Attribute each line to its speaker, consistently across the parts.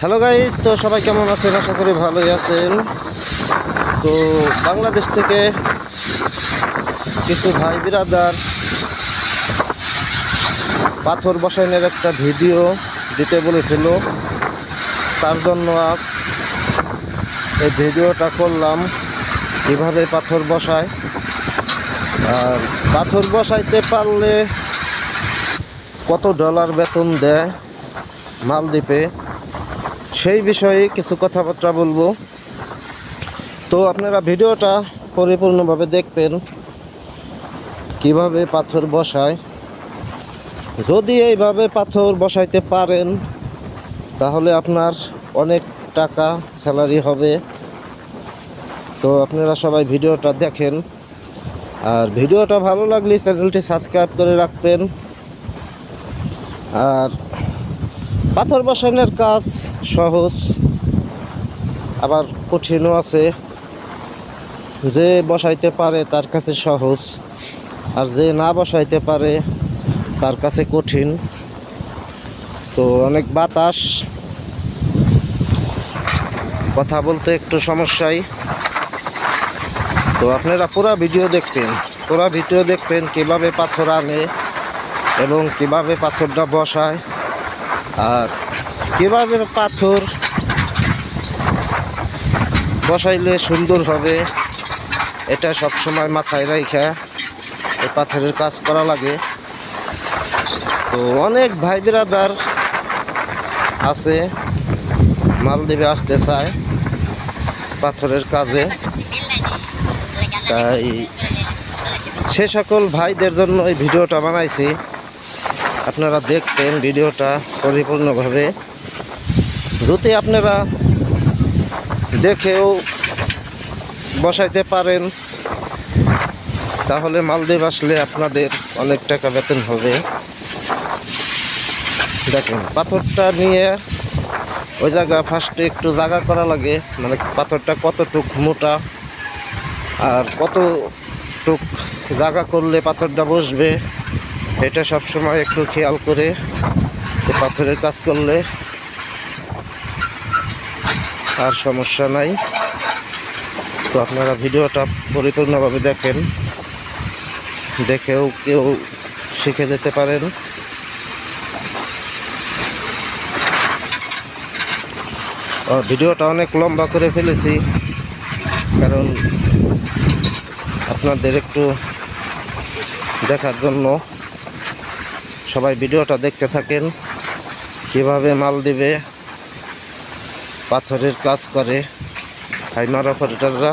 Speaker 1: Hello guys, তো সবাই কেমন আছেন? আশা করি ভালোই আছেন। তো বাংলাদেশ থেকে কিছু ভাই বিরাদার পাথর বসানোর একটা ভিডিও দিতে বলেছিল, তার জন্য আজ এই ভিডিওটা করলাম। কিভাবে পাথর বসায় আর পাথর বসাইতে পারলে কত ডলার বেতন দেয় মালদ্বীপে, সেই বিষয়ে কিছু কথাবার্তা বলবো। তো আপনারা ভিডিওটা পরিপূর্ণভাবে দেখবেন কিভাবে পাথর বসায়। যদি এইভাবে পাথর বসাইতে পারেন তাহলে আপনার অনেক টাকা স্যালারি হবে। তো আপনারা সবাই ভিডিওটা দেখেন, আর ভিডিওটা ভালো লাগলে চ্যানেলটি সাবস্ক্রাইব করে রাখবেন। আর পাথর বসানোর কাজ সহজ, আবার কঠিনও আছে। যে বসাইতে পারে তার কাছে সহজ, আর যে না বসাইতে পারে তার কাছে কঠিন। তো অনেক বাতাস, কথা বলতে একটু সমস্যাই। তো আপনারা পুরো ভিডিও দেখবেন কিভাবে পাথর আনে এবং কিভাবে পাথরটা বসায়, আর কিভাবে পাথর বসাইলে সুন্দর হবে এটা সব সময় মাথায় রাখা এই পাথরের কাজ করা লাগে। তো অনেক ভাই বিরাদার আছে মালদ্বীপে আসতে চায় পাথরের কাজে, তাই সে সকল ভাইদের জন্য এই ভিডিওটা বানাইছি। আপনারা দেখবেন ভিডিওটা পরিপূর্ণভাবে। যদি আপনারা দেখেও বসাইতে পারেন তাহলে মালদ্বীপ আসলে আপনাদের অনেক টাকা বেতন হবে। দেখেন, পাথরটা নিয়ে ওই জায়গা ফার্স্টে একটু জায়গা করা লাগে, মানে পাথরটা কতটুক মোটা আর কতটুক জায়গা করলে পাথরটা বসবে এটা সব সময় একটু খেয়াল করে পাথরের কাজ করলে আর সমস্যা নাই। তো আপনারা ভিডিওটা পরিপূর্ণভাবে দেখেন, দেখেও কেউ শিখে যেতে পারেন। ভিডিওটা অনেক লম্বা করে ফেলেছি, কারণ আপনাদের একটু দেখার জন্য। সবাই ভিডিওটা দেখতে থাকেন কিভাবে মালদ্বীপে পাথরের কাজ করে হাইমার অপারেটররা।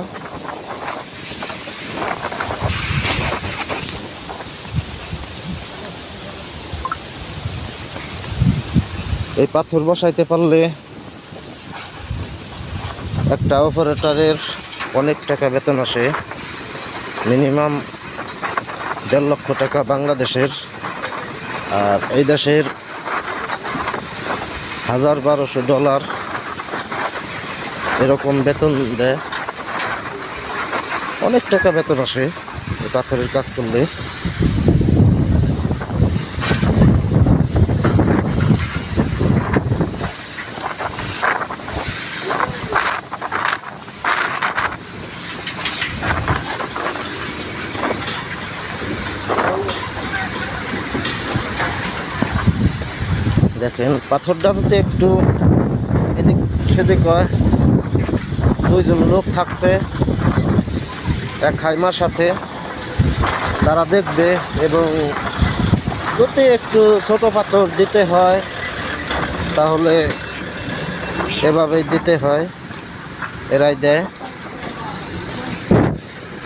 Speaker 1: এই পাথর বসাইতে পারলে একটা অপারেটরের অনেক টাকা বেতন আসে, মিনিমাম 1.5 লক্ষ টাকা বাংলাদেশের। আর এই দেশের $1000-1200 এরকম বেতন দেয়। অনেক টাকা বেতন আসে এই পাথরের কাজ করলে। দেখেন, পাথরটা যদি একটু এদিক সেদিক হয়, 2 জন লোক থাকবে এক হাইমার সাথে, তারা দেখবে। এবং যদি একটু ছোট পাথর দিতে হয় তাহলে এভাবেই দিতে হয়, এরাই দেয়।